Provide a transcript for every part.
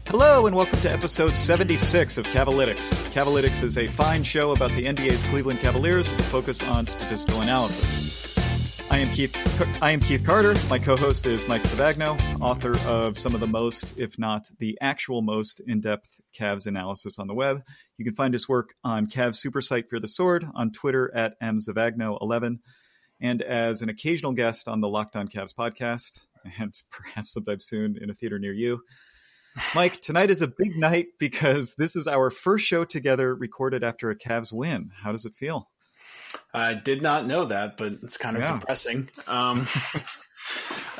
Hello and welcome to episode 76 of Cavalytics. Cavalytics is a fine show about the NBA's Cleveland Cavaliers with a focus on statistical analysis. I am Keith Carter. My co-host is Mike Savagno, author of some of the most, if not the actual most, in-depth Cavs analysis on the web. You can find his work on Cavs super site Fear the Sword, on Twitter at mzavagno11, and as an occasional guest on the Locked On Cavs podcast, and perhaps sometime soon in a theater near you. Mike, tonight is a big night because this is our first show together recorded after a Cavs win. How does it feel? I did not know that, but it's kind of depressing. No,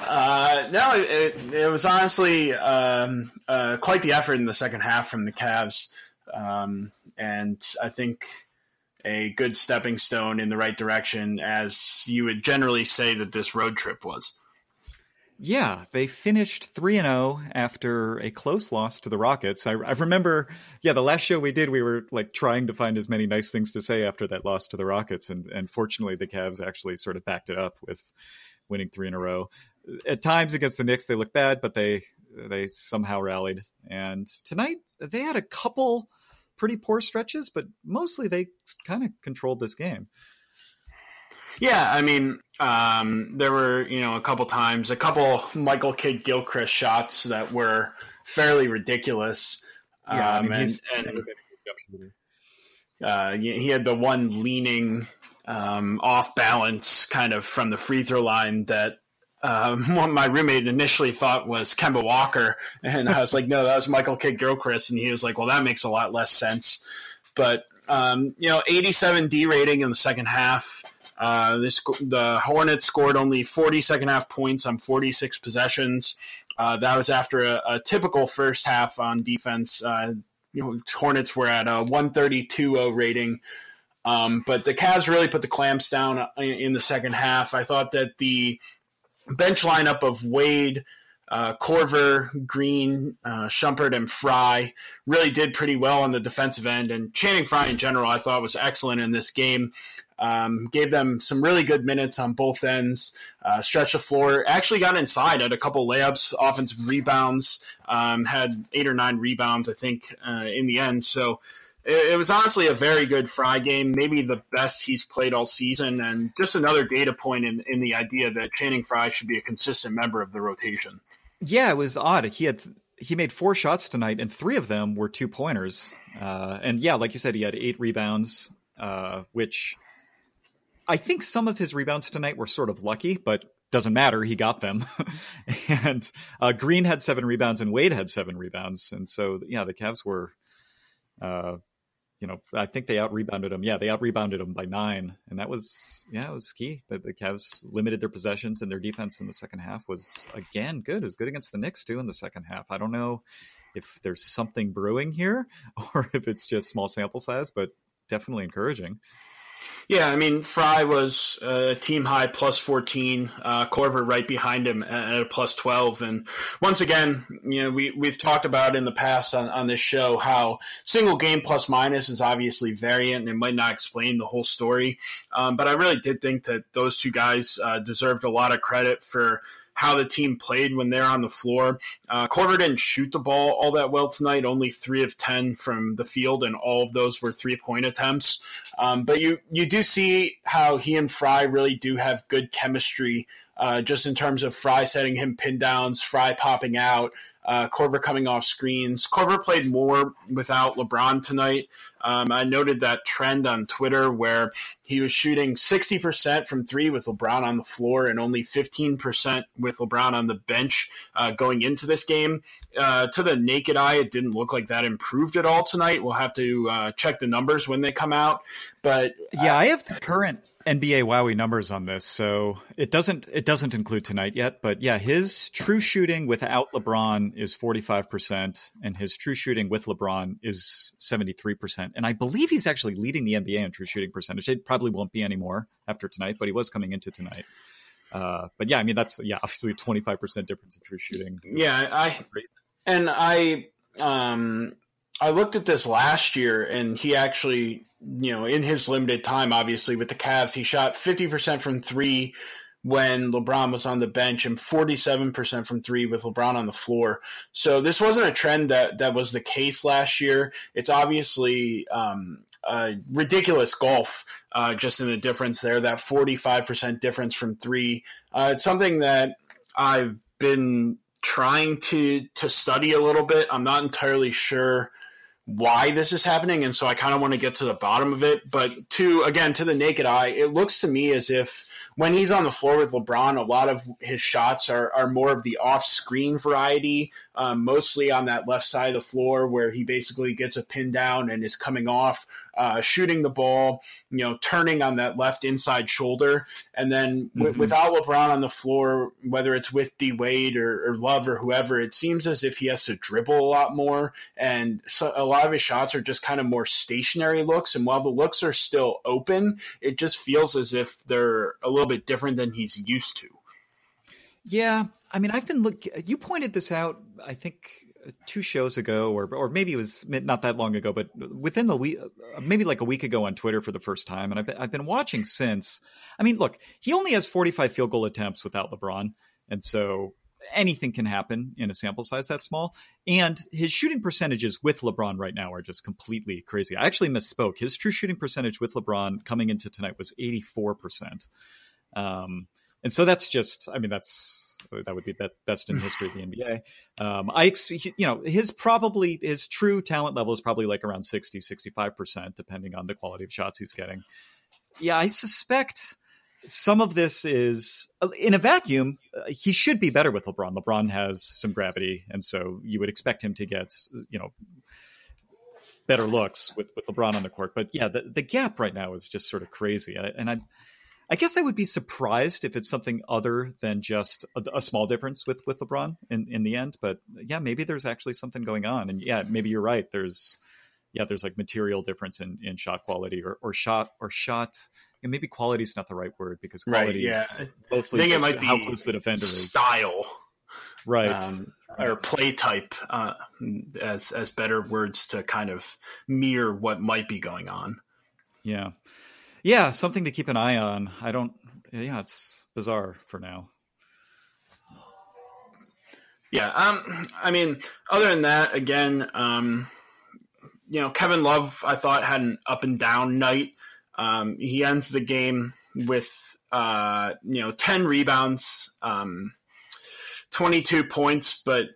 it was honestly quite the effort in the second half from the Cavs. And I think a good stepping stone in the right direction, as you would generally say that this road trip was. Yeah, they finished 3-0 after a close loss to the Rockets. I remember, the last show we did, we were like trying to find as many nice things to say after that loss to the Rockets. And fortunately, the Cavs actually sort of backed it up with winning 3 in a row. At times against the Knicks, they looked bad, but they somehow rallied. And tonight, they had a couple pretty poor stretches, but mostly they kind of controlled this game. Yeah, I mean, there were, a couple Michael Kidd-Gilchrist shots that were fairly ridiculous. Yeah, he had the one leaning off balance kind of from the free throw line that my roommate initially thought was Kemba Walker. And I was like, no, that was Michael Kidd-Gilchrist. And he was like, well, that makes a lot less sense. But, 87 D rating in the second half. The Hornets scored only 40 second half points on 46 possessions. That was after a typical first half on defense. Hornets were at a 132-0 rating. But the Cavs really put the clamps down in the second half. I thought that the bench lineup of Wade, Korver, Green, Shumpert, and Fry really did pretty well on the defensive end. And Channing Frye in general, I thought was excellent in this game. Gave them some really good minutes on both ends, stretched the floor, actually got inside at a couple layups, offensive rebounds, had 8 or 9 rebounds, I think, in the end. So it was honestly a very good Fry game, maybe the best he's played all season, and just another data point in the idea that Channing Frye should be a consistent member of the rotation. Yeah, it was odd. He made 4 shots tonight, and 3 of them were 2-pointers. And yeah, like you said, he had 8 rebounds, which I think some of his rebounds tonight were sort of lucky, but doesn't matter. He got them. And Green had 7 rebounds and Wade had 7 rebounds. And so, yeah, the Cavs were, I think they out-rebounded them. Yeah, they out-rebounded them by 9. And it was key that the Cavs limited their possessions, and their defense in the second half was, again, good. It was good against the Knicks, too, in the second half. I don't know if there's something brewing here or if it's just small sample size, but definitely encouraging. Yeah, I mean, Fry was a team high plus 14, Korver right behind him at a plus 12. And once again, we've talked about in the past on this show how single game plus minus is obviously variant and it might not explain the whole story. But I really did think that those two guys deserved a lot of credit for how the team played when they're on the floor. Korver didn't shoot the ball all that well tonight, only 3 of 10 from the field, and all of those were 3-point attempts. But you do see how he and Fry really do have good chemistry, just in terms of Fry setting him pin downs, Fry popping out, Korver coming off screens. Korver played more without LeBron tonight. I noted that trend on Twitter where he was shooting 60% from 3 with LeBron on the floor and only 15% with LeBron on the bench going into this game. To the naked eye, it didn't look like that improved at all tonight. We'll have to check the numbers when they come out. But I have the current NBA Wowie numbers on this, so it doesn't include tonight yet, but yeah, his true shooting without LeBron is 45%, and his true shooting with LeBron is 73%. And I believe he's actually leading the NBA in true shooting percentage. It probably won't be anymore after tonight, but he was coming into tonight. But yeah, I mean, that's obviously a 25% difference in true shooting. I looked at this last year, and he actually, in his limited time, obviously, with the Cavs, he shot 50% from 3 when LeBron was on the bench and 47% from three with LeBron on the floor. So this wasn't a trend that was the case last year. It's obviously ridiculous golf just in the difference there, that 45% difference from three. It's something that I've been trying to study a little bit. I'm not entirely sure why this is happening, and so I kind of want to get to the bottom of it. But to the naked eye, it looks to me as if when he's on the floor with LeBron, a lot of his shots are more of the off-screen variety, mostly on that left side of the floor where he basically gets a pin down and is coming off, shooting the ball, turning on that left inside shoulder. And then without LeBron on the floor, whether it's with D Wade or Love or whoever, it seems as if he has to dribble a lot more. And so a lot of his shots are just kind of more stationary looks. And while the looks are still open, it just feels as if they're a little bit different than he's used to. Yeah. I mean, I've been you pointed this out, I think 2 shows ago, or maybe it was not that long ago, but within the week, maybe like a week ago on Twitter for the first time. And I've been watching since. I mean, look, he only has 45 field goal attempts without LeBron. And so anything can happen in a sample size that small. And his shooting percentages with LeBron right now are just completely crazy. I actually misspoke. His true shooting percentage with LeBron coming into tonight was 84%. And so that's just, I mean, that would be best in history of the NBA. His true talent level is probably like around 60-65%, depending on the quality of shots he's getting. Yeah, I suspect some of this is in a vacuum. He should be better with LeBron. LeBron has some gravity, and so you would expect him to get better looks with LeBron on the court. But yeah, the gap right now is just sort of crazy, I guess I would be surprised if it's something other than just a small difference with LeBron in the end. But yeah, maybe there's actually something going on. And yeah, maybe you're right. There's like material difference in shot quality or shot. And maybe quality is not the right word, because quality is mostly it might be how close the defender is. Style. Right. Or play type as better words to kind of mirror what might be going on. Yeah. Yeah, something to keep an eye on. It's bizarre for now. Yeah, I mean, other than that, again, Kevin Love, I thought, had an up and down night. He ends the game with 10 rebounds, 22 points, but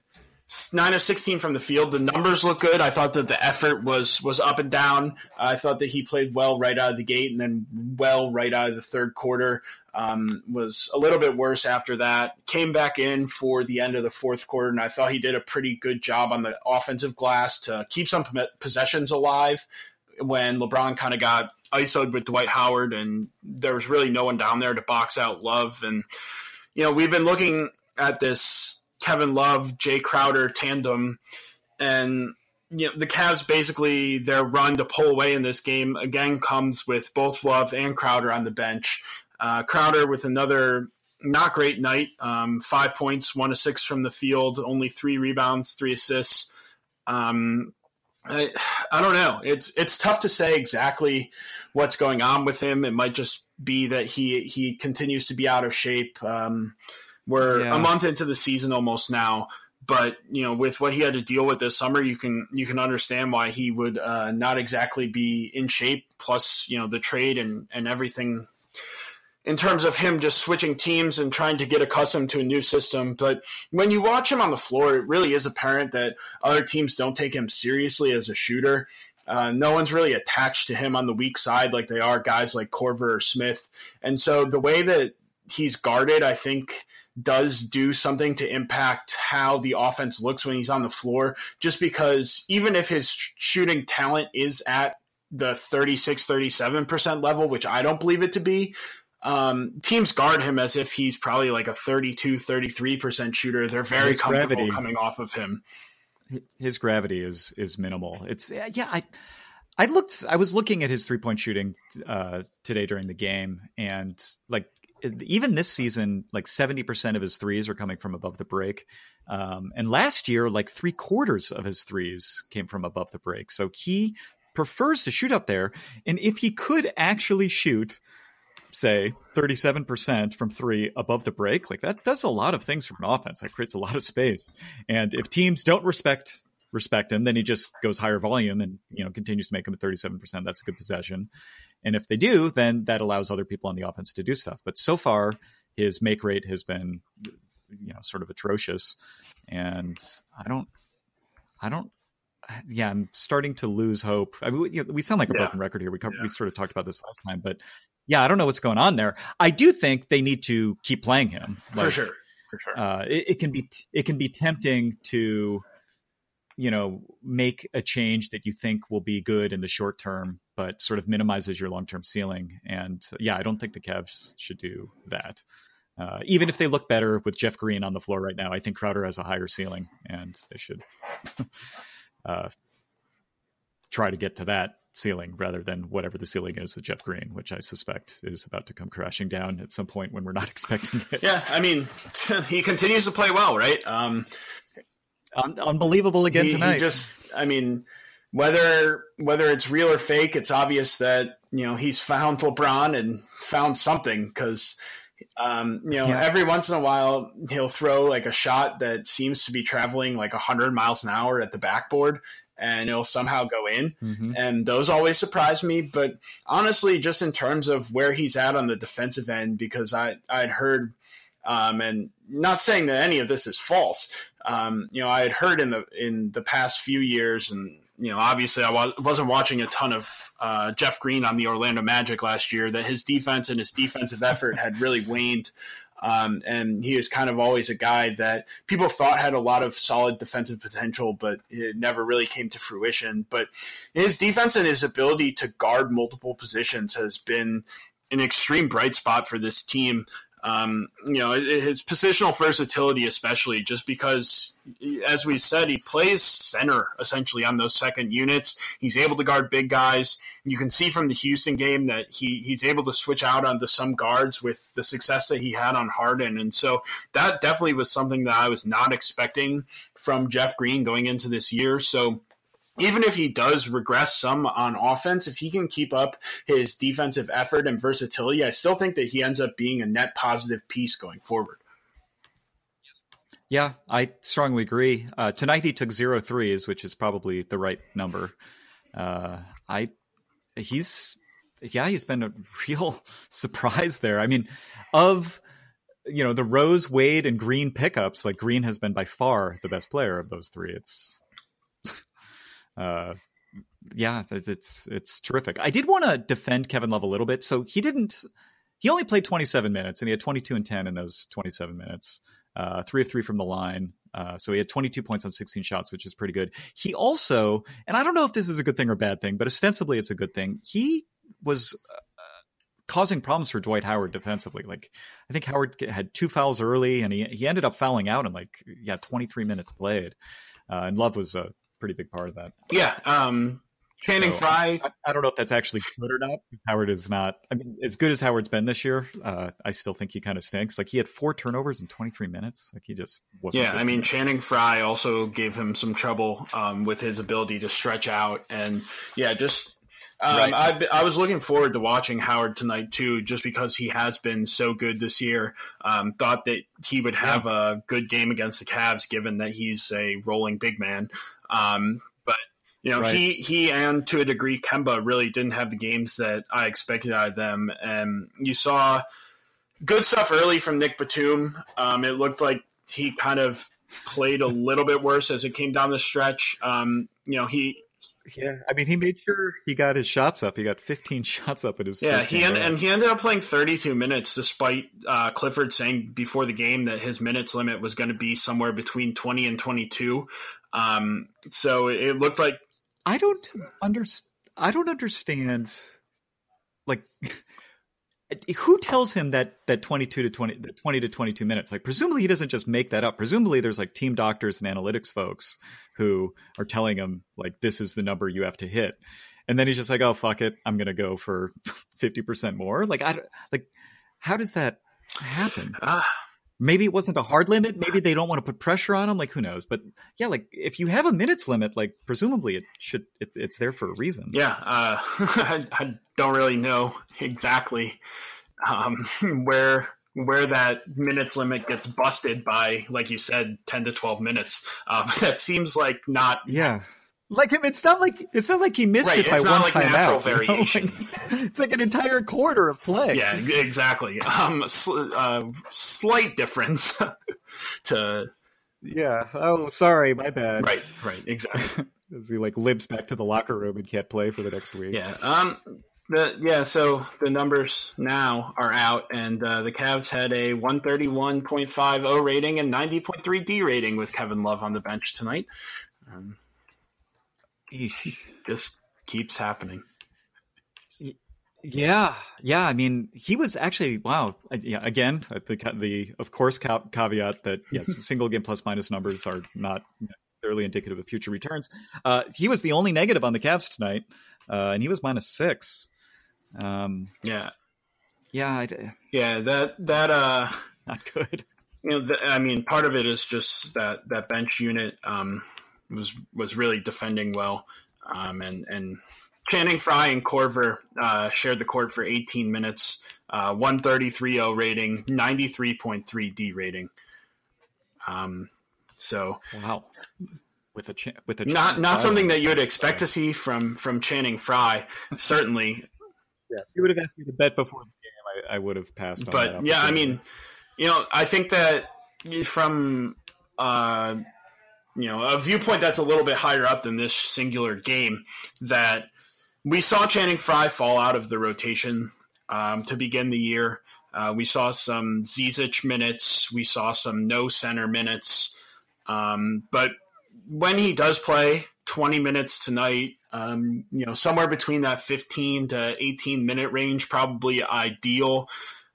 9 of 16 from the field. The numbers look good. I thought that the effort was up and down. I thought that he played well right out of the gate, and then well right out of the third quarter. Was a little bit worse after that. Came back in for the end of the fourth quarter, and I thought he did a pretty good job on the offensive glass to keep some possessions alive when LeBron kind of got ISO'd with Dwight Howard, and there was really no one down there to box out Love. And, we've been looking at this Kevin Love, Jay Crowder tandem, and the Cavs basically, their run to pull away in this game again comes with both Love and Crowder on the bench. Crowder with another not great night, 5 points, 1 of 6 from the field, only 3 rebounds, 3 assists. I don't know. It's tough to say exactly what's going on with him. It might just be that he continues to be out of shape. We're a month into the season almost now, but with what he had to deal with this summer, you can understand why he would not exactly be in shape. Plus, the trade and everything in terms of him just switching teams and trying to get accustomed to a new system. But when you watch him on the floor, it really is apparent that other teams don't take him seriously as a shooter. No one's really attached to him on the weak side like they are guys like Korver or Smith. And so the way that he's guarded, I think, does do something to impact how the offense looks when he's on the floor, just because even if his shooting talent is at the 36-37% level, which I don't believe it to be, teams guard him as if he's probably like a 32-33% shooter. They're very comfortable coming off of him. His gravity is minimal. It's I was looking at his 3-point shooting today during the game, and like even this season, like 70% of his threes are coming from above the break. And last year, like 3/4 of his threes came from above the break. So he prefers to shoot up there. And if he could actually shoot say 37% from three above the break, like that does a lot of things for an offense. That creates a lot of space. And if teams don't respect him, then he just goes higher volume and, continues to make him at 37%. That's a good possession. And if they do, then that allows other people on the offense to do stuff. But so far his make rate has been, sort of atrocious. And I'm starting to lose hope. I mean, we sound like a broken record here. We sort of talked about this last time, but I don't know what's going on there. I do think they need to keep playing him for sure. It can be tempting to, make a change that you think will be good in the short term, but sort of minimizes your long-term ceiling. And I don't think the Cavs should do that. Even if they look better with Jeff Green on the floor right now, I think Crowder has a higher ceiling, and they should try to get to that ceiling rather than whatever the ceiling is with Jeff Green, which I suspect is about to come crashing down at some point when we're not expecting it. Yeah, I mean, he continues to play well, right? Unbelievable again tonight. Whether it's real or fake, it's obvious that he's found LeBron and found something, because every once in a while he'll throw like a shot that seems to be traveling like 100 miles an hour at the backboard, and it'll somehow go in. Mm-hmm. And those always surprise me. But honestly, just in terms of where he's at on the defensive end, because I'd heard, and not saying that any of this is false, I had heard in the past few years, and obviously I wasn't watching a ton of Jeff Green on the Orlando Magic last year, that his defense and his defensive effort had really waned. And he was kind of always a guy that people thought had a lot of solid defensive potential, but it never really came to fruition. But his defense and his ability to guard multiple positions has been an extreme bright spot for this team. His positional versatility, especially just because, as we said, he plays center essentially on those second units. He's able to guard big guys. You can see from the Houston game that he's able to switch out onto some guards with the success that he had on Harden. And so that definitely was something that I was not expecting from Jeff Green going into this year. So even if he does regress some on offense, if he can keep up his defensive effort and versatility, I still think that he ends up being a net positive piece going forward. Yeah, I strongly agree. Tonight he took 0 threes, which is probably the right number. He's been a real surprise there. I mean, of the Rose, Wade, and Green pickups, like Green has been by far the best player of those three. It's terrific. I did want to defend Kevin Love a little bit. So he only played 27 minutes, and he had 22 and 10 in those 27 minutes, 3 of 3 from the line. So he had 22 points on 16 shots, which is pretty good. He also, and I don't know if this is a good thing or a bad thing, but ostensibly it's a good thing, he was causing problems for Dwight Howard defensively. Like, I think Howard had 2 fouls early, and he ended up fouling out in 23 minutes played. And Love was a pretty big part of that. Yeah. Channing Frye. I don't know if that's actually good or not. Howard is not, I mean, as good as Howard's been this year, I still think he kind of stinks. Like, he had 4 turnovers in 23 minutes. Like, he just wasn't. Yeah, I mean, Channing Frye also gave him some trouble with his ability to stretch out. And just right. I was looking forward to watching Howard tonight too, just because he has been so good this year. Thought that he would have a good game against the Cavs, given that he's a rolling big man. But right. he and to a degree Kemba really didn't have the games that I expected out of them. And you saw good stuff early from Nick Batum. It looked like he kind of played a little bit worse as it came down the stretch. He made sure he got his shots up. He got 15 shots up at his first game. And he ended up playing 32 minutes, despite Clifford saying before the game that his minutes limit was going to be somewhere between 20 and 22. So it looked like I don't understand. Like, who tells him that 20 to 22 minutes? Like, presumably he doesn't just make that up. Presumably there's like team doctors and analytics folks who are telling him, like, this is the number you have to hit. And then he's just like, oh, fuck it, I'm going to go for 50% more. Like, how does that happen? Maybe it wasn't a hard limit. Maybe they don't want to put pressure on him. Like, who knows? But yeah, like, if you have a minutes limit, like, presumably it's there for a reason. Yeah. I don't really know exactly where that minutes limit gets busted by, like you said, 10 to 12 minutes. That seems like not. Yeah. Like it's not like he missed it by one like time natural out. Variation. It's like an entire quarter of play. Yeah, exactly. Slight difference to. Yeah. Oh, sorry, my bad. Right. Exactly. As he like limps back to the locker room and can't play for the next week. Yeah. So the numbers now are out, and the Cavs had a 131.50 rating and 90.3 D rating with Kevin Love on the bench tonight. Just keeps happening. Yeah. I mean, he was actually wow. Yeah. Again, the of course caveat that yes, single game plus minus numbers are not necessarily indicative of future returns. He was the only negative on the Cavs tonight, and he was -6. Yeah. That not good. I mean, part of it is just that bench unit was really defending well, and Channing Frye and Korver shared the court for 18 minutes, 133.0 rating, 93.3 D rating. So wow, with a not something that you would expect to see from Channing Frye, certainly. Yeah, if you would have asked me to bet before the game, I would have passed on that. But yeah, I mean, I think that from a viewpoint that's a little bit higher up than this singular game, that we saw Channing Frye fall out of the rotation to begin the year. We saw some Zizic minutes. We saw some no center minutes. But when he does play 20 minutes tonight, somewhere between that 15 to 18 minute range, probably ideal.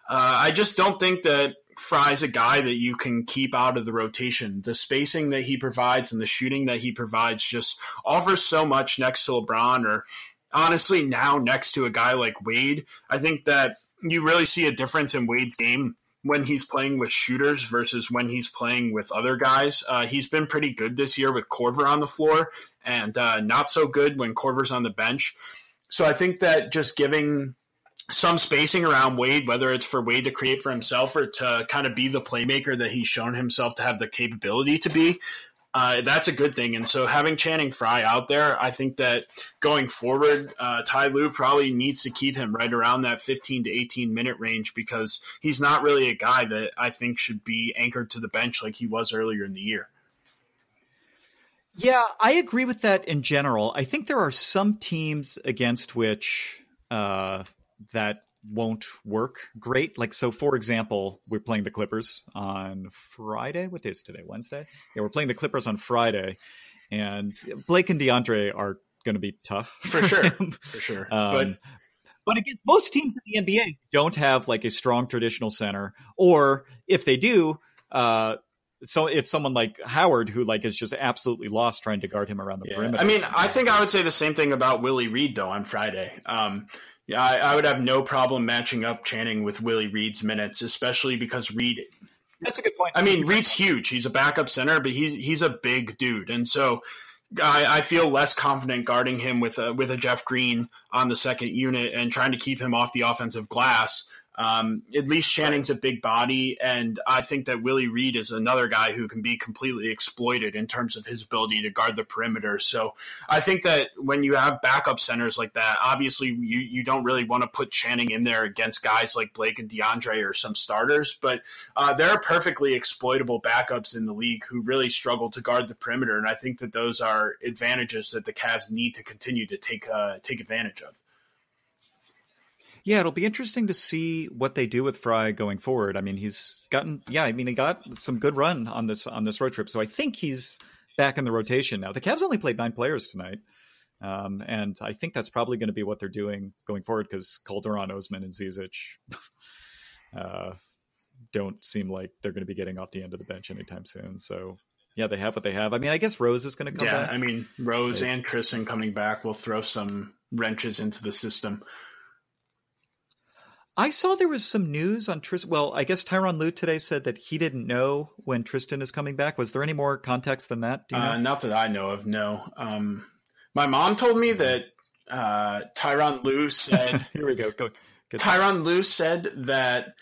I just don't think that Frye's a guy that you can keep out of the rotation. The spacing that he provides and the shooting that he provides just offers so much next to LeBron, or honestly now next to a guy like Wade. I think that you really see a difference in Wade's game when he's playing with shooters versus when he's playing with other guys. He's been pretty good this year with Korver on the floor, and not so good when Korver's on the bench. So I think that just giving some spacing around Wade, whether it's for Wade to create for himself or to kind of be the playmaker that he's shown himself to have the capability to be, that's a good thing. And so having Channing Frye out there, I think that going forward, Ty Lue probably needs to keep him right around that 15 to 18 minute range, because he's not really a guy that I think should be anchored to the bench like he was earlier in the year. Yeah, I agree with that in general. I think there are some teams against which that won't work great. Like, so for example, we're playing the Clippers on Friday. What day is today? Wednesday? Yeah, we're playing the Clippers on Friday, and Blake and DeAndre are going to be tough for sure. For sure. But against most teams in the NBA don't have like a strong traditional center, or if they do, so it's someone like Howard who like is just absolutely lost trying to guard him around the perimeter. I mean, I think I would say the same thing about Willie Reed though on Friday. Yeah, I would have no problem matching up Channing with Willie Reed's minutes, especially because Reed. That's a good point. I mean, Reed's huge. He's a backup center, but he's a big dude, and so I feel less confident guarding him with a Jeff Green on the second unit and trying to keep him off the offensive glass. At least Channing's a big body, and I think that Willie Reed is another guy who can be completely exploited in terms of his ability to guard the perimeter. So I think that when you have backup centers like that, obviously you don't really want to put Channing in there against guys like Blake and DeAndre or some starters, but there are perfectly exploitable backups in the league who really struggle to guard the perimeter, and I think that those are advantages that the Cavs need to continue to take advantage of. Yeah, it'll be interesting to see what they do with Frye going forward. I mean, he got some good run on this road trip, so I think he's back in the rotation now. The Cavs only played 9 players tonight, and I think that's probably going to be what they're doing going forward, because Calderon, Osman, and Zizic don't seem like they're going to be getting off the end of the bench anytime soon. So yeah, they have what they have. I mean, I guess Rose is going to come back. Yeah, I mean, Rose and Tristan coming back will throw some wrenches into the system. I saw there was some news on Tristan. Well, I guess Tyronn Lue today said that he didn't know when Tristan is coming back. Was there any more context than that? Do you know? Not that I know of, no. My mom told me that Tyronn Lue said, Here we go. Go. Tyronn Lue said that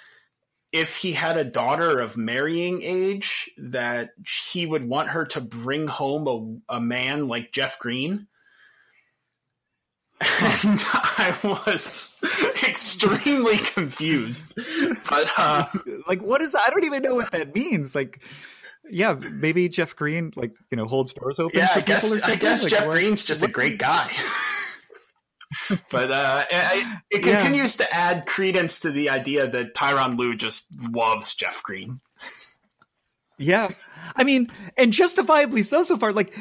if he had a daughter of marrying age, that he would want her to bring home a man like Jeff Green. And I was extremely confused. But like, what is? I don't even know what that means. Like, yeah, maybe Jeff Green, like, holds doors open. Yeah, for I guess like, Jeff Green's just a great guy. But it continues to add credence to the idea that Tyronn Lue just loves Jeff Green. Yeah, I mean, and justifiably so far. Like,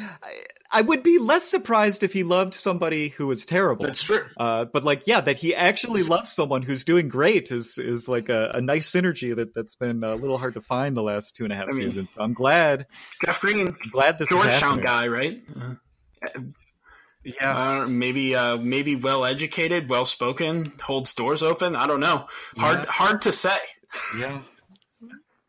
I would be less surprised if he loved somebody who was terrible. That's true. But like, yeah, that he actually loves someone who's doing great is like a nice synergy that's been a little hard to find the last 2.5 seasons. So I'm glad. Jeff Green, I'm glad this Georgetown guy, right? Yeah, maybe well educated, well spoken, holds doors open. I don't know. Hard to say. Yeah.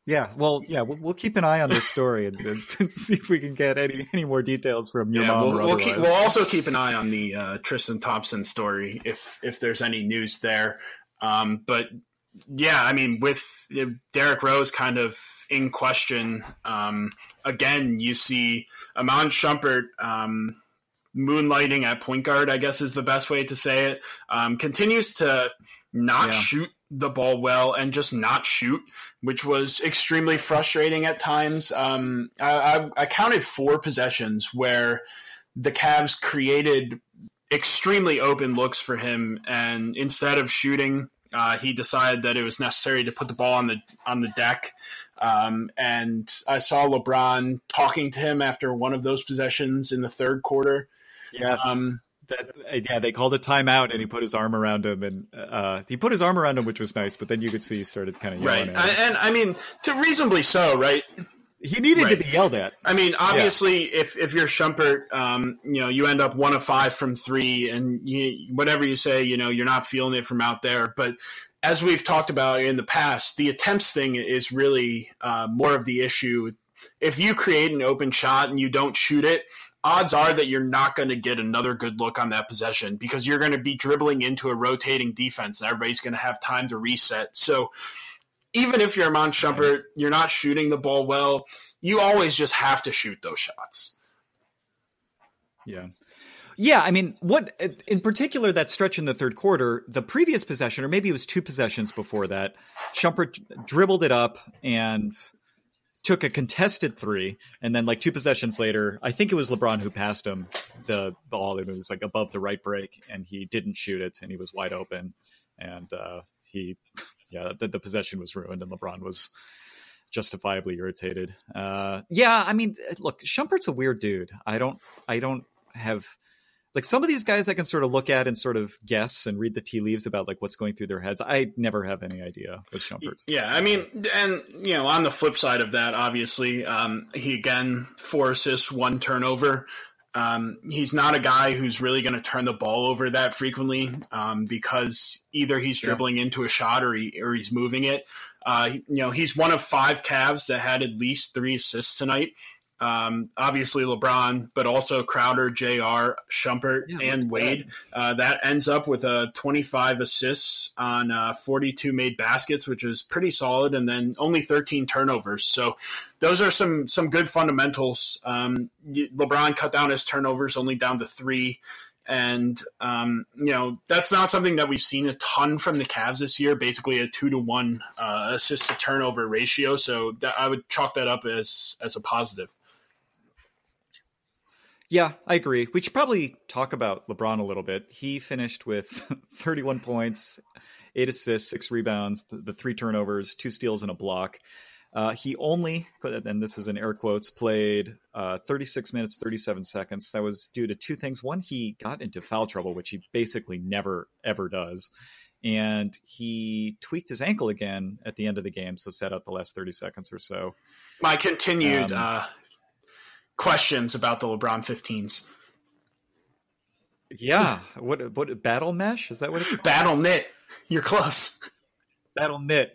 Yeah, well, we'll keep an eye on this story and see if we can get any more details from your mom. We'll also keep an eye on the Tristan Thompson story if there's any news there. But yeah, I mean, with Derrick Rose kind of in question, again, you see Iman Shumpert moonlighting at point guard, I guess is the best way to say it. Continues to not shoot the ball well and just not shoot, which was extremely frustrating at times. I counted 4 possessions where the Cavs created extremely open looks for him, and instead of shooting, he decided that it was necessary to put the ball on the deck. And I saw LeBron talking to him after one of those possessions in the third quarter. Yes. They called a timeout, and he put his arm around him, which was nice. But then you could see he started kind of yelling at him. And I mean, to reasonably so, right? He needed to be yelled at. I mean, obviously, if you're Shumpert, you end up 1 of 5 from 3, and whatever you say, you're not feeling it from out there. But as we've talked about in the past, the attempts thing is really more of the issue. If you create an open shot and you don't shoot it, odds are that you're not going to get another good look on that possession because you're going to be dribbling into a rotating defense and everybody's going to have time to reset. So even if you're Iman Shumpert, you're not shooting the ball well, you always just have to shoot those shots. Yeah. Yeah, I mean, what in particular that stretch in the third quarter, the previous possession, or maybe it was 2 possessions before that, Shumpert dribbled it up and took a contested 3, and then like 2 possessions later, I think it was LeBron who passed him the ball. It was like above the right break, and he didn't shoot it, and he was wide open, and the possession was ruined, and LeBron was justifiably irritated. I mean, look, Shumpert's a weird dude. I don't have. Like some of these guys I can sort of look at and sort of guess and read the tea leaves about like what's going through their heads. I never have any idea with Shumpert. Yeah, I mean, and on the flip side of that, obviously, he again 4 assists, 1 turnover. He's not a guy who's really going to turn the ball over that frequently because either he's dribbling into a shot or he's moving it. He's one of 5 Cavs that had at least 3 assists tonight. Obviously LeBron, but also Crowder, JR, Shumpert, and Wade. That ends up with 25 assists on 42 made baskets, which is pretty solid, and then only 13 turnovers. So those are some good fundamentals. LeBron cut down his turnovers only down to 3. And, that's not something that we've seen a ton from the Cavs this year, basically a 2-to-1 assist to turnover ratio. So I would chalk that up as a positive. Yeah, I agree. We should probably talk about LeBron a little bit. He finished with 31 points, 8 assists, 6 rebounds, the 3 turnovers, 2 steals, and a block. He only, and this is in air quotes, played 36 minutes, 37 seconds. That was due to 2 things. One, he got into foul trouble, which he basically never, ever does. And he tweaked his ankle again at the end of the game, so sat out the last 30 seconds or so. My continued questions about the LeBron 15s. Yeah. What battle mesh? Is that what it's called? Battle knit. You're close. Battle knit.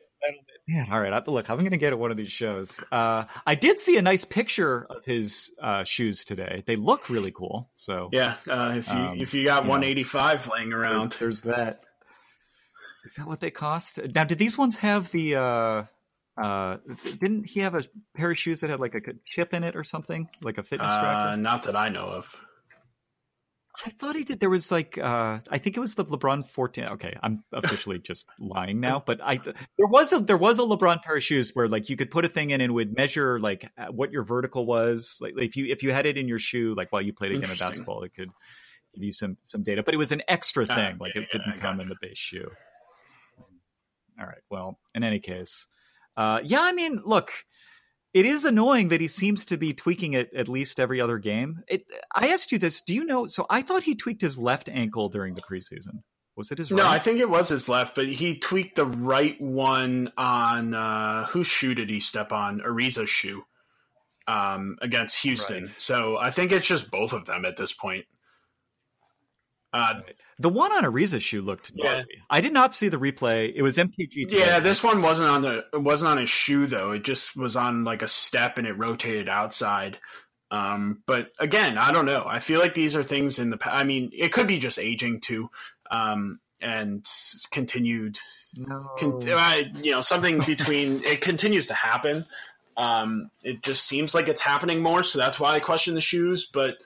Man, all right. I have to look. I'm going to get at one of these shows. I did see a nice picture of his shoes today. They look really cool. So yeah, if you got 185 laying around, there's that. Is that what they cost? Now, did these ones have the? Didn't he have a pair of shoes that had like a chip in it or something, like a fitness tracker? Not that I know of. I thought he did. There was like, I think it was the LeBron 14. Okay, I'm officially just lying now, but there was a LeBron pair of shoes where like you could put a thing in and it would measure like what your vertical was. Like if you had it in your shoe, like while you played a game of basketball, it could give you some data. But it was an extra thing, like it didn't come in the base shoe. All right. Well, in any case, I mean, look. It is annoying that he seems to be tweaking it at least every other game. I asked you this. Do you know? So I thought he tweaked his left ankle during the preseason. Was it his right? No, I think it was his left, but he tweaked the right one on whose shoe did he step on? Ariza's shoe against Houston. Right. So I think it's just both of them at this point. The one on Ariza's shoe looked gnarly. Yeah. I did not see the replay. It was MKG. Today. Yeah, this one wasn't on his shoe though. It just was on like a step and it rotated outside. But again, I don't know. I feel like these are things in the past. I mean, it could be just aging too, and continued. No. Something between it continues to happen. It just seems like it's happening more, so that's why I question the shoes. But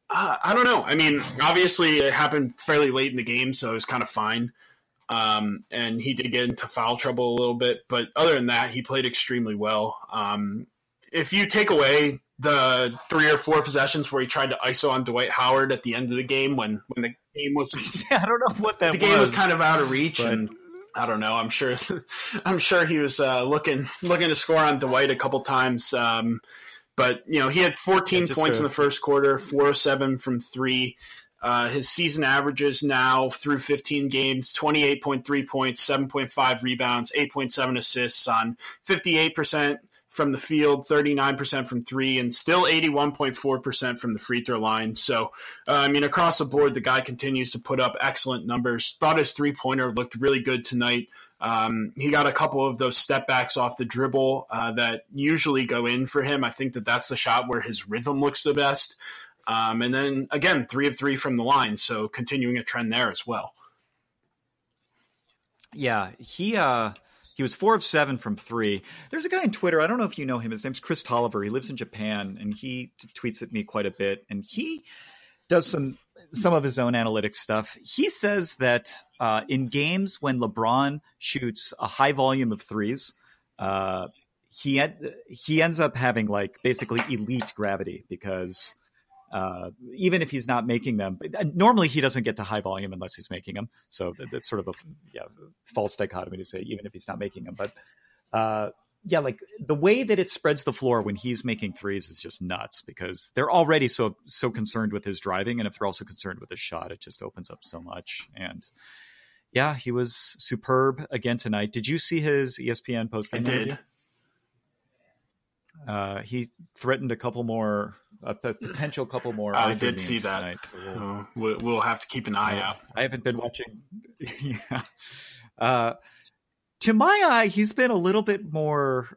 I don't know. I mean, obviously it happened fairly late in the game, so it was kind of fine. And he did get into foul trouble a little bit, but other than that, he played extremely well. If you take away the 3 or 4 possessions where he tried to ISO on Dwight Howard at the end of the game when the game was, I don't know what that the game was kind of out of reach, but and I don't know. I'm sure he was looking to score on Dwight a couple times. But, he had 14 points in the first quarter, 4 of 7 from 3. His season averages now through 15 games, 28.3 points, 7.5 rebounds, 8.7 assists on 58% from the field, 39% from 3, and still 81.4% from the free throw line. So, across the board, the guy continues to put up excellent numbers. Thought his three-pointer looked really good tonight. He got a couple of those step backs off the dribble that usually go in for him. I think that's the shot where his rhythm looks the best. And then, again, 3 of 3 from the line, so continuing a trend there as well. Yeah, he was 4 of 7 from 3. There's a guy on Twitter, I don't know if you know him, his name's Chris Tolliver. He lives in Japan, and he tweets at me quite a bit, and he does some of his own analytics stuff. He says that in games when LeBron shoots a high volume of threes, he ends up having like basically elite gravity because even if he's not making them, normally he doesn't get to high volume unless he's making them. So that's sort of a false dichotomy to say even if he's not making them. But like the way that it spreads the floor when he's making threes is just nuts because they're already so concerned with his driving. And if they're also concerned with his shot, it just opens up so much. And yeah, he was superb again tonight. Did you see his ESPN postgame interview? I did. He threatened a potential couple more. I did see that. Tonight, so we'll have to keep an eye out. I haven't been watching. Yeah. To my eye, he's been a little bit more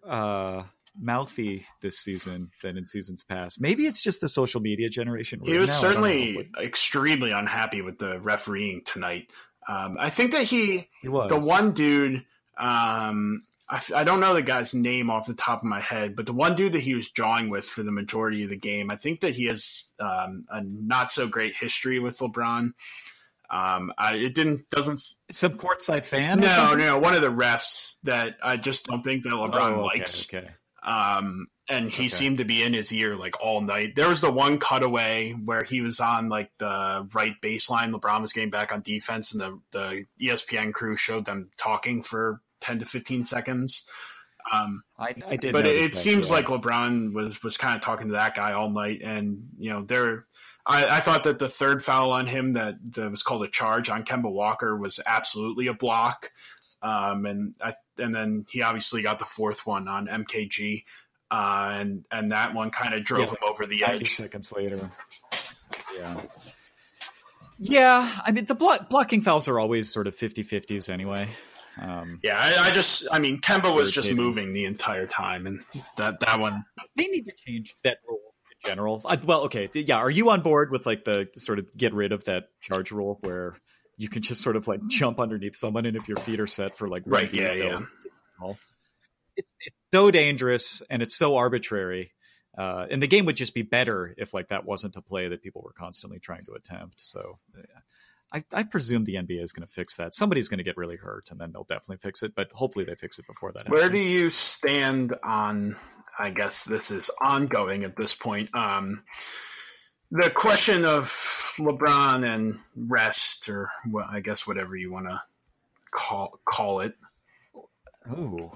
mouthy this season than in seasons past. Maybe it's just the social media generation. He was certainly extremely unhappy with the refereeing tonight. I think that he was. The one dude, I don't know the guy's name off the top of my head, but the one dude that he was jawing with for the majority of the game, I think that he has a not so great history with LeBron. Doesn't some courtside fan? No, one of the refs that I just don't think that LeBron likes. Okay. And he seemed to be in his ear like all night. There was the one cutaway where he was on like the right baseline. LeBron was getting back on defense, and the ESPN crew showed them talking for 10 to 15 seconds. I did, but it seems like LeBron was kind of talking to that guy all night, and I thought that the third foul on him that was called a charge on Kemba Walker was absolutely a block. And then he obviously got the fourth one on MKG. And that one kind of drove him over the edge. 90 seconds later. Yeah. Yeah. I mean, the blocking fouls are always sort of 50-50s anyway. I mean, Kemba was just moving the entire time, and that one. They need to change that rule in general. Well, okay, yeah. Are you on board with like the sort of get rid of that charge rule where you can just sort of like jump underneath someone, and if your feet are set for like right, yeah. It's so dangerous and it's so arbitrary. And the game would just be better if like that wasn't a play that people were constantly trying to attempt. So I presume the NBA is going to fix that. Somebody's going to get really hurt, and then they'll definitely fix it. But hopefully they fix it before that happens. Where do you stand on, I guess this is ongoing at this point, the question of LeBron and rest, or I guess whatever you want to call it? Oh,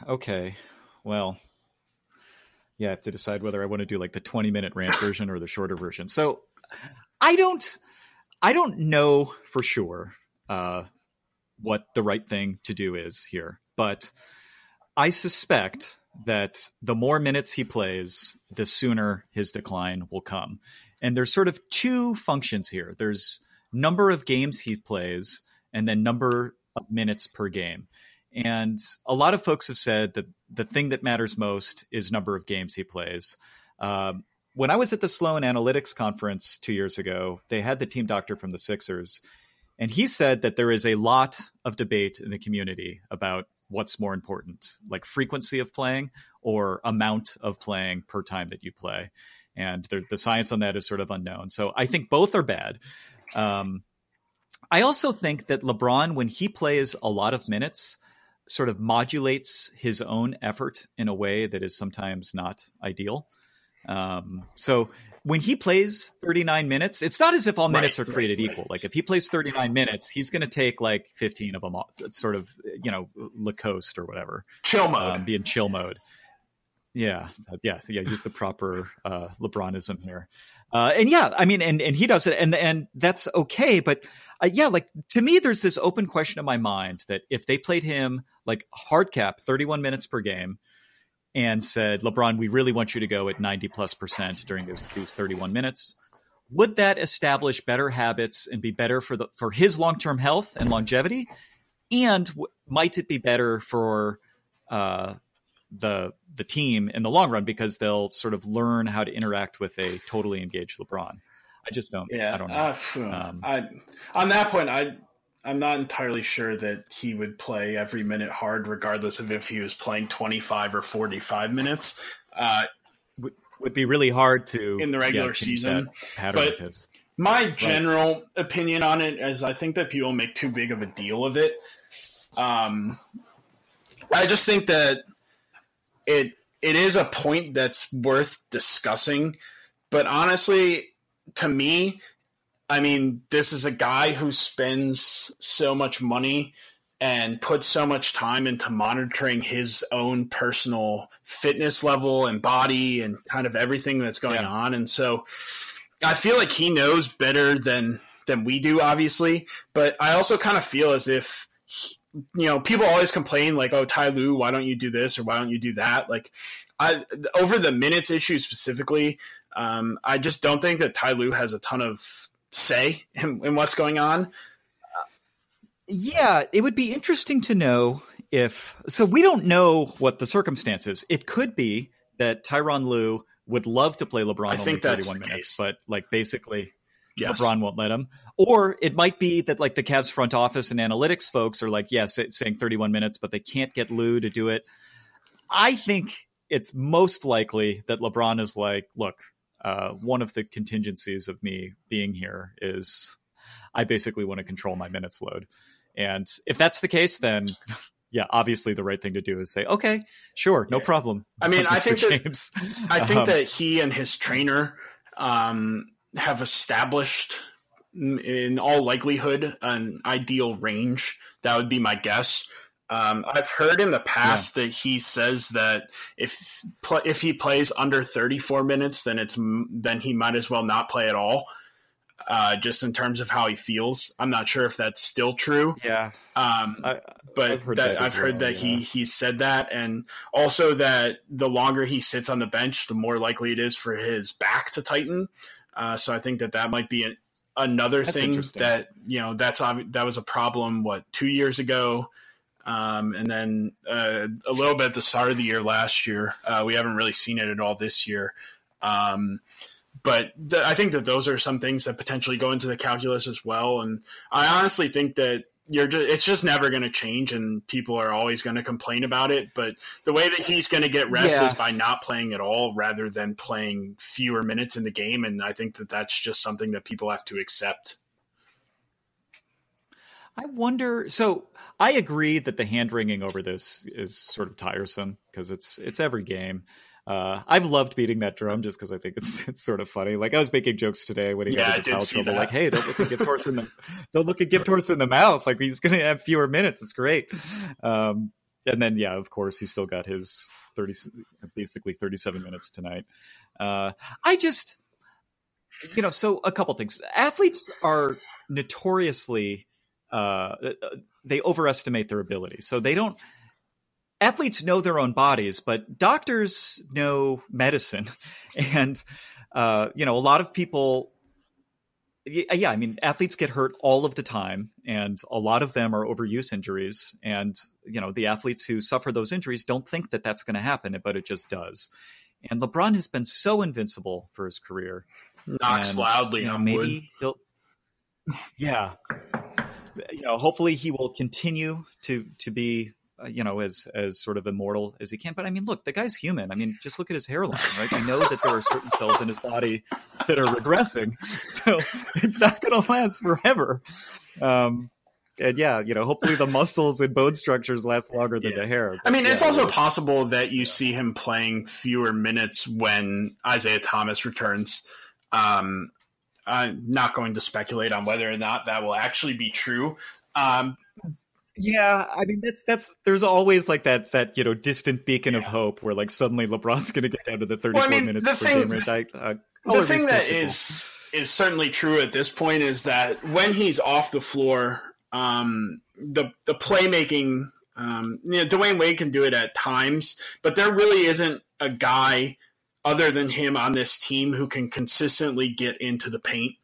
okay. Well, yeah, I have to decide whether I want to do like the 20-minute rant version or the shorter version. So I don't know for sure what the right thing to do is here, but I suspect that the more minutes he plays, the sooner his decline will come. And there's sort of two functions here. There's number of games he plays and then number of minutes per game. And a lot of folks have said that the thing that matters most is number of games he plays. When I was at the Sloan Analytics conference 2 years ago, they had the team doctor from the Sixers, and he said that there is a lot of debate in the community about what's more important, like frequency of playing or amount of playing per time that you play. And the science on that is sort of unknown. So I think both are bad. I also think that LeBron, when he plays a lot of minutes, sort of modulates his own effort in a way that is sometimes not ideal. So when he plays 39 minutes, it's not as if all minutes are created equal. Like if he plays 39 minutes, he's going to take like 15 of them off, sort of, Lacoste or whatever. Chill mode. Be in chill mode. Yeah. Use the proper LeBronism here. And he does it, and that's okay. But to me, there's this open question in my mind that if they played him like hard cap 31 minutes per game and said, LeBron, we really want you to go at 90+% during these 31 minutes, would that establish better habits and be better for his long-term health and longevity? And might it be better for the team in the long run, because they'll sort of learn how to interact with a totally engaged LeBron? I just don't. Yeah, I don't know. On that point, I'm not entirely sure that he would play every minute hard, regardless of if he was playing 25 or 45 minutes. Would be really hard to in the regular season. But my general opinion on it is, I think that people make too big of a deal of it. I just think that it is a point that's worth discussing, but honestly, to me, I mean, this is a guy who spends so much money and puts so much time into monitoring his own personal fitness level and body and kind of everything that's going on. And so I feel like he knows better than we do, obviously, but I also kind of feel as if people always complain like, oh, Ty Lue, why don't you do this or why don't you do that? Like, over the minutes issue specifically, I just don't think that Ty Lue has a ton of say in what's going on. It would be interesting to know so we don't know what the circumstances. It could be that Tyronn Lue would love to play LeBron only 31 minutes, but like basically LeBron won't let him. Or it might be that like the Cavs front office and analytics folks are like, saying 31 minutes, but they can't get Lue to do it. I think it's most likely that LeBron is like, look, one of the contingencies of me being here is I basically want to control my minutes load. And if that's the case, then obviously the right thing to do is say, okay, sure, no problem. I mean, I think that he and his trainer have established in all likelihood an ideal range. That would be my guess. I've heard in the past that he says that if he plays under 34 minutes, then he might as well not play at all. Just in terms of how he feels, I'm not sure if that's still true. Yeah, but I've heard that he said that, and also that the longer he sits on the bench, the more likely it is for his back to tighten. So I think that might be another thing that that was a problem 2 years ago. And then a little bit at the start of the year last year. We haven't really seen it at all this year. But I think that those are some things that potentially go into the calculus as well. And I honestly think that it's just never going to change, and people are always going to complain about it. But the way that he's going to get rest is by not playing at all rather than playing fewer minutes in the game. And I think that that's just something that people have to accept. I wonder. So I agree that the hand wringing over this is sort of tiresome because it's every game. I've loved beating that drum just because I think it's sort of funny. Like I was making jokes today when he got into foul trouble. Like, hey, don't look at Gift Horse in the mouth. Like he's going to have fewer minutes. It's great. And then, yeah, of course, he still got his basically 37 minutes tonight. I just, so a couple things. Athletes are notoriously they overestimate their ability. So they don't. Athletes know their own bodies, but doctors know medicine. And, a lot of people, I mean, athletes get hurt all of the time, and a lot of them are overuse injuries. And, the athletes who suffer those injuries don't think that that's going to happen, but it just does. And LeBron has been so invincible for his career. Knocks loudly on maybe wood. Yeah. Hopefully he will continue to be, as sort of immortal as he can. But I mean, look, the guy's human. I mean, just look at his hairline, right? I know that there are certain cells in his body that are regressing, so it's not going to last forever. And yeah, hopefully the muscles and bone structures last longer than the hair. But I mean, it's also possible that you see him playing fewer minutes when Isaiah Thomas returns. I'm not going to speculate on whether or not that will actually be true. Yeah, I mean that's there's always like that distant beacon of hope where like suddenly LeBron's going to get down to the 34 minutes per game range. The thing that is certainly true at this point is that when he's off the floor, the playmaking, Dwayne Wade can do it at times, but there really isn't a guy other than him on this team who can consistently get into the paint.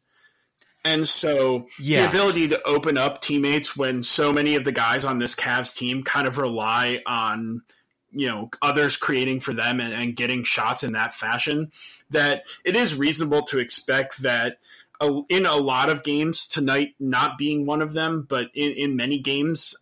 And so the ability to open up teammates when so many of the guys on this Cavs team kind of rely on, others creating for them and getting shots in that fashion, that it is reasonable to expect that in a lot of games, tonight not being one of them, but in many games,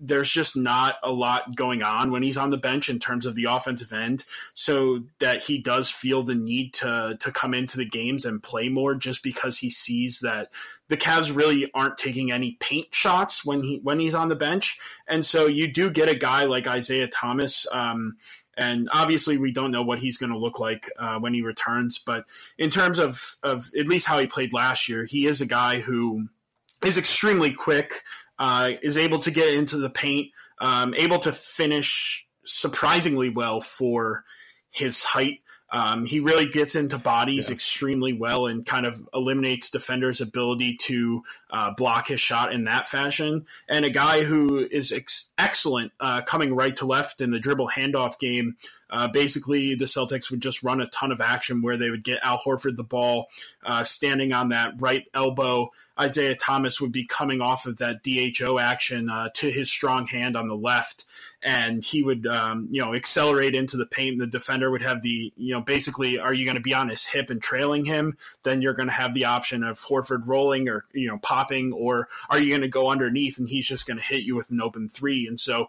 there's just not a lot going on when he's on the bench in terms of the offensive end, so that he does feel the need to come into the games and play more just because he sees that the Cavs really aren't taking any paint shots when he's on the bench. And so you do get a guy like Isaiah Thomas, and obviously we don't know what he's going to look like when he returns. But in terms of at least how he played last year, he is a guy who is extremely quick, is able to get into the paint, able to finish surprisingly well for his height. He really gets into bodies extremely well and kind of eliminates defenders' ability to block his shot in that fashion. And a guy who is excellent coming right to left in the dribble handoff game. Basically, the Celtics would just run a ton of action where they would get Al Horford the ball, standing on that right elbow. Isaiah Thomas would be coming off of that DHO action to his strong hand on the left, and he would, accelerate into the paint. The defender would have the, basically, are you going to be on his hip and trailing him? Then you're going to have the option of Horford rolling or, popping, or are you going to go underneath and he's just going to hit you with an open three? And so,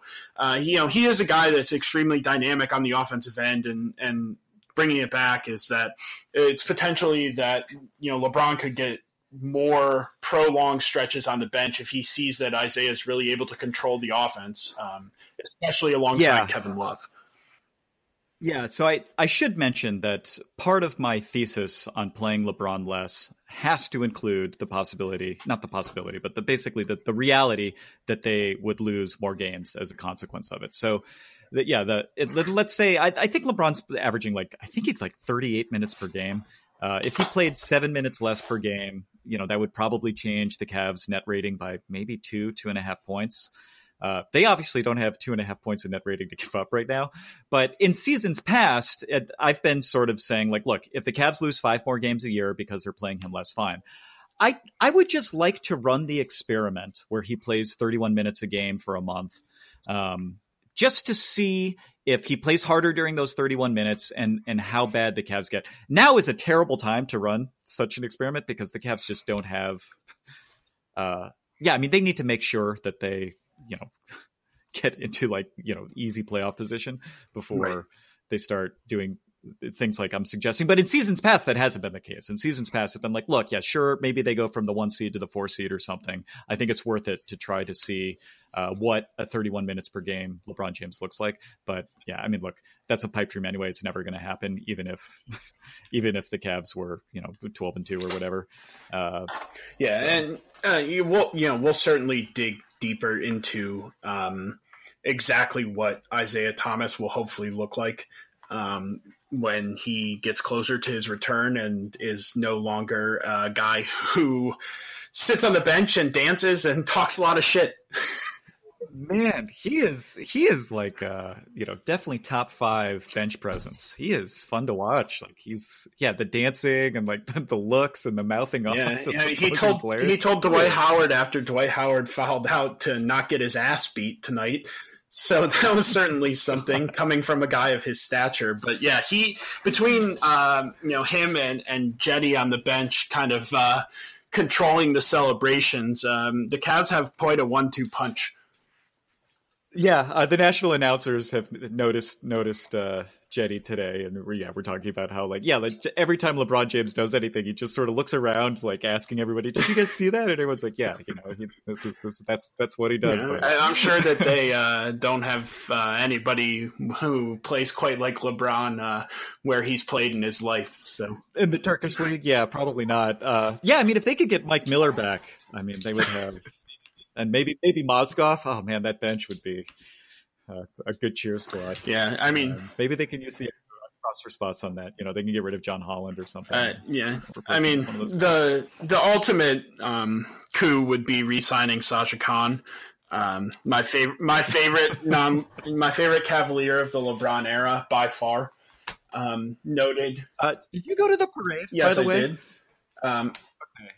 he is a guy that's extremely dynamic on the offensive end, and bringing it back is that it's potentially that, LeBron could get more prolonged stretches on the bench if he sees that Isaiah is really able to control the offense, especially alongside Kevin Love. Yeah, so I should mention that part of my thesis on playing LeBron less has to include the possibility, not the possibility, but basically the reality that they would lose more games as a consequence of it. So, let's say I think LeBron's averaging I think he's 38 minutes per game. If he played 7 minutes less per game, that would probably change the Cavs net rating by maybe 2.5 points. They obviously don't have 2.5 points in net rating to give up right now. But in seasons past, I've been sort of saying look, if the Cavs lose 5 more games a year because they're playing him less, fine. I would just like to run the experiment where he plays 31 minutes a game for a month, just to see if he plays harder during those 31 minutes and how bad the Cavs get. Now is a terrible time to run such an experiment because the Cavs just don't have. I mean, they need to make sure that they, get into easy playoff position before they start doing things like I'm suggesting. But in seasons past, that hasn't been the case. In seasons past, it's been like, look, yeah, sure, maybe they go from the 1 seed to the 4 seed or something. I think it's worth it to try to see what a 31 minutes per game LeBron James looks like. But yeah, I mean, look, that's a pipe dream anyway. It's never going to happen, even if the Cavs were 12-2 or whatever. We'll certainly dig deeper into exactly what Isaiah Thomas will hopefully look like when he gets closer to his return and is no longer a guy who sits on the bench and dances and talks a lot of shit. Man, he is like definitely top 5 bench presence. He is fun to watch. Like the dancing and like the looks and the mouthing off. He told Dwight Howard after Dwight Howard fouled out to not get his ass beat tonight. So that was certainly something coming from a guy of his stature. But yeah, he between him and Jetty on the bench, kind of controlling the celebrations. The Cavs have quite a 1-2 punch. Yeah, the national announcers have noticed Jetty today, and we're talking about how every time LeBron James does anything, he just sort of looks around, like asking everybody, "Did you guys see that?" And everyone's like, "Yeah, that's what he does." Yeah, I'm sure that they don't have anybody who plays quite like LeBron where he's played in his life. So in the Turkish league, yeah, probably not. I mean, if they could get Mike Miller back, I mean, they would have. And maybe Mozgov. Oh man, that bench would be a good cheer squad. Yeah, I mean, maybe they can use the roster spots on that. They can get rid of John Holland or something. I mean, the ultimate coup would be re-signing Sasha Khan. My favorite Cavalier of the LeBron era by far. Noted. Did you go to the parade? Yes, by the way? I did. Okay.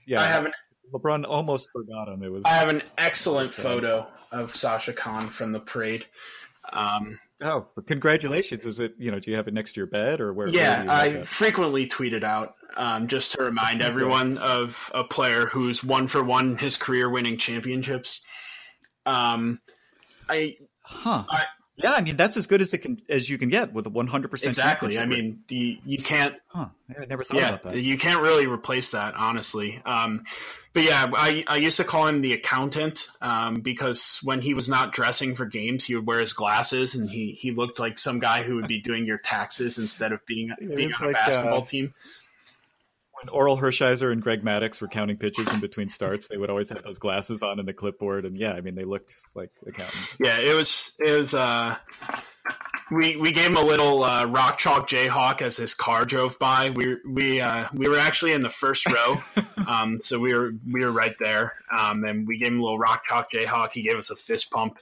Yeah, I haven't. LeBron almost forgot him. I have an excellent photo of Sasha Khan from the parade. But congratulations! Is it do you have it next to your bed or where? Yeah, I frequently tweet it out just to remind everyone of a player who's 1-for-1 in his career winning championships. Yeah, I mean that's as good as you can get with a 100%. Exactly. I mean, you can't. I never thought about that. You can't really replace that, honestly. But yeah, I used to call him the accountant because when he was not dressing for games, he would wear his glasses and he looked like some guy who would be doing your taxes instead of being on a basketball team. When Oral Hershiser and Greg Maddux were counting pitches in between starts, they would always have those glasses on and the clipboard, and I mean they looked like accountants. Yeah, it was. We gave him a little rock chalk Jayhawk as his car drove by. We were actually in the first row, so we were right there, and we gave him a little rock chalk Jayhawk. He gave us a fist pump.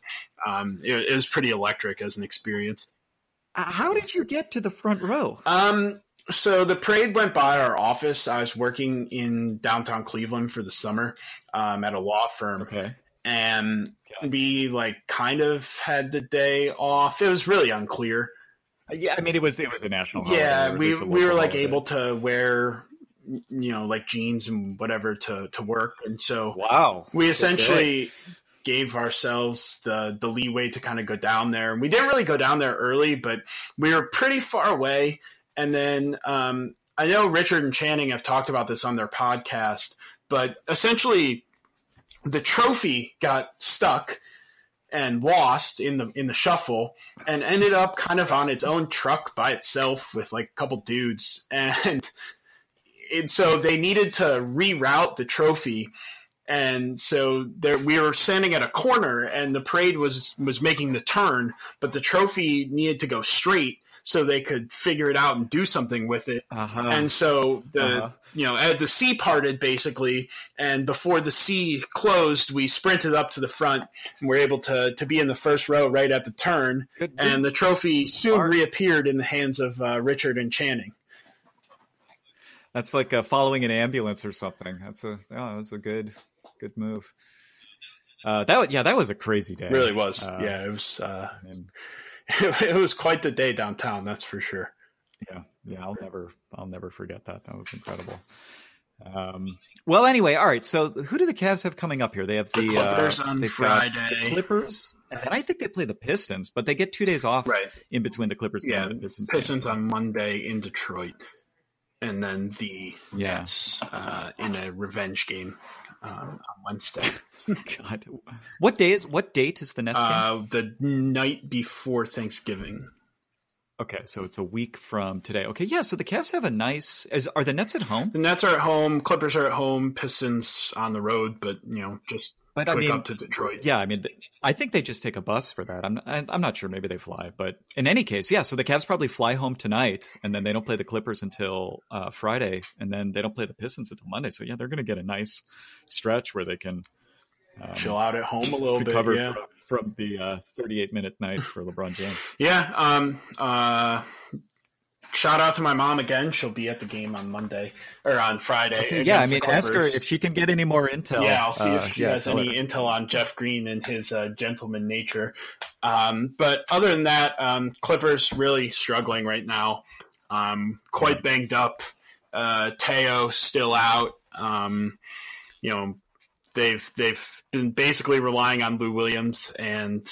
It was pretty electric as an experience. How did you get to the front row? So the parade went by our office. I was working in downtown Cleveland for the summer at a law firm. Okay. And we kind of had the day off. It was really unclear. Yeah, I mean it was a national holiday. Yeah, we were able to wear jeans and whatever to work, and so we essentially gave ourselves the leeway to kind of go down there. We didn't really go down there early, but we were pretty far away. And then I know Richard and Channing have talked about this on their podcast, but essentially the trophy got stuck and lost in the shuffle and ended up kind of on its own truck by itself with a couple dudes. And so they needed to reroute the trophy. And so we were standing at a corner and the parade was making the turn, but the trophy needed to go straight so they could figure it out and do something with it. And so the sea parted basically, and before the sea closed, we sprinted up to the front and were able to be in the first row right at the turn. And the trophy soon reappeared in the hands of Richard and Channing. That's like following an ambulance or something. That was a good move. That was a crazy day. It really was. It was. It was quite the day downtown. That's for sure. Yeah. I'll never forget that. That was incredible. Well, anyway, all right. So, who do the Cavs have coming up here? They have the Clippers on Friday. The Clippers, and I think they play the Pistons, but they get 2 days off in between the Clippers. And the Pistons on Monday in Detroit, and then the Nets in a revenge game on Wednesday. God, what date is the Nets game? The night before Thanksgiving. Okay, so it's a week from today. Okay, yeah, so the Cavs have a nice... Are the Nets at home? The Nets are at home, Clippers are at home, Pistons on the road, but, just up to Detroit. Yeah, I think they just take a bus for that. I'm not sure, maybe they fly. But in any case, yeah, so the Cavs probably fly home tonight, and then they don't play the Clippers until Friday, and then they don't play the Pistons until Monday. So, yeah, they're going to get a nice stretch where they can... chill out at home a little bit, from the 38-minute nights for LeBron James. Shout out to my mom again. She'll be at the game on Monday or on Friday. Okay, ask her if she can get any more intel. Yeah, I'll see if she has any intel on Jeff Green and his gentleman nature. But other than that, Clippers really struggling right now. Quite banged up. Teo still out. They've been basically relying on Lou Williams, and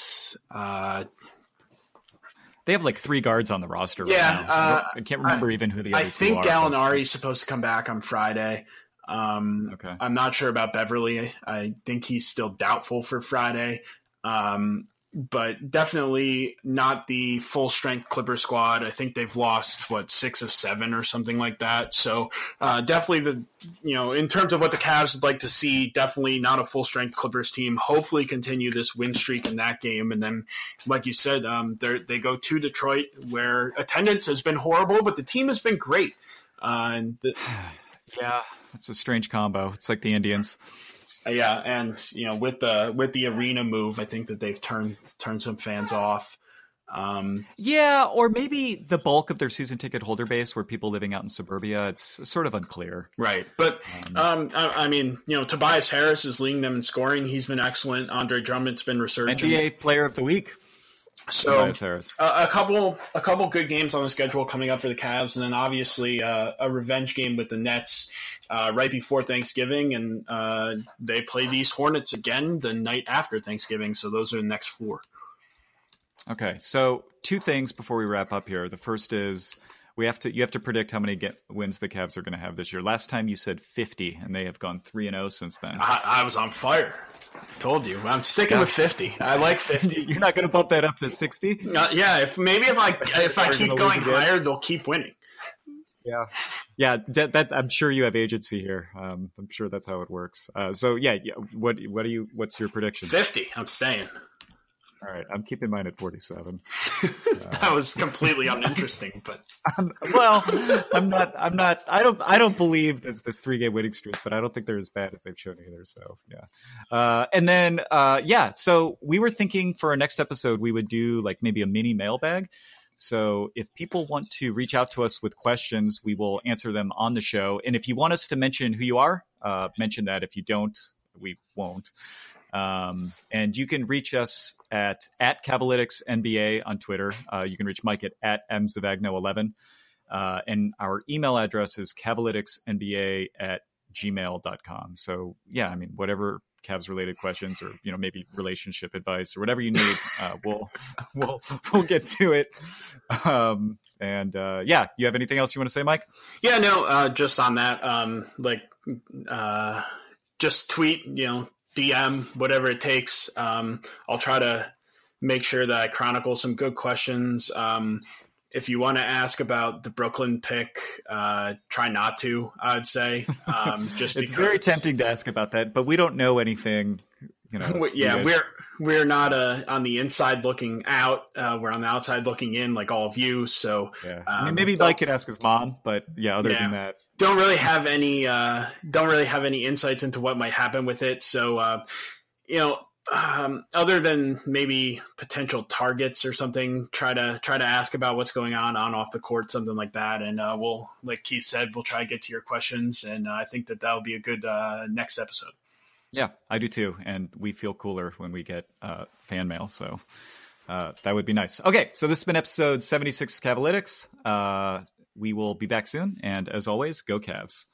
they have like 3 guards on the roster. Yeah, now. I can't remember even who the other 2 are. I think Gallinari's supposed to come back on Friday. Okay. I'm not sure about Beverly. I think he's still doubtful for Friday. But definitely not the full strength Clipper squad. I think they've lost 6 of 7 or something like that. So definitely in terms of what the Cavs would like to see, definitely not a full strength Clippers team. Hopefully continue this win streak in that game. And then, like you said, they go to Detroit where attendance has been horrible, but the team has been great. Yeah, it's a strange combo. It's like the Indians. Yeah, and with the arena move, I think that they've turned some fans off. Or maybe the bulk of their season ticket holder base were people living out in suburbia. It's sort of unclear, right? But Tobias Harris is leading them in scoring. He's been excellent. Andre Drummond's been resurgent. NBA Player of the Week. So a couple good games on the schedule coming up for the Cavs, and then obviously a revenge game with the Nets right before Thanksgiving, and they play these Hornets again the night after Thanksgiving. So those are the next 4. Okay, so 2 things before we wrap up here. The first is you have to predict how many wins the Cavs are going to have this year. Last time you said 50, and they have gone 3-0 since then. I was on fire. Told you, I'm sticking with 50. I like 50. You're not going to bump that up to 60? If I keep going higher, they'll keep winning. Yeah. That I'm sure you have agency here. I'm sure that's how it works. What's your prediction? 50. I'm staying. All right, I'm keeping mine at 47. That was completely uninteresting, but I'm not. I don't believe this 3-game winning streak, but I don't think they're as bad as they've shown either. So So we were thinking for our next episode we would do like maybe a mini mailbag. So if people want to reach out to us with questions, we will answer them on the show. And if you want us to mention who you are, mention that. If you don't, we won't. And you can reach us at Cavalytics NBA on Twitter. You can reach Mike at mzavagno11. And our email address is cavalyticsnba@gmail.com. So whatever Cavs related questions or, maybe relationship advice or whatever you need, we'll get to it. You have anything else you want to say, Mike? Yeah, no, just on that, just tweet, DM, whatever it takes. I'll try to make sure that I chronicle some good questions. If you want to ask about the Brooklyn pick, try not to, I would say. Just it's very tempting to ask about that, but we don't know anything. We're not on the inside looking out. We're on the outside looking in, like all of you. So maybe Mike could ask his mom, but other than that. Don't really have any insights into what might happen with it. So, other than maybe potential targets or something, try to ask about what's going on off the court, something like that. And we'll, like Keith said, we'll try to get to your questions. And I think that'll be a good next episode. Yeah, I do too. And we feel cooler when we get fan mail. So that would be nice. Okay, so this has been episode 76 of Cavalytics. We will be back soon. And as always, go Cavs.